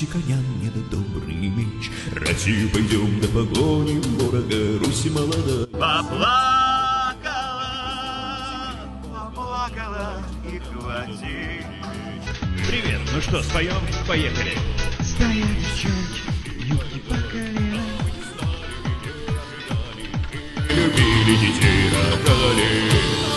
пути коня мне да добрый меч. Россию пойдем до погони ворога, Руси молода. Поплакала и хватит. Привет, ну что, споем? Поехали. Стая девчонки, юбки по колено. Любили детей, рожали.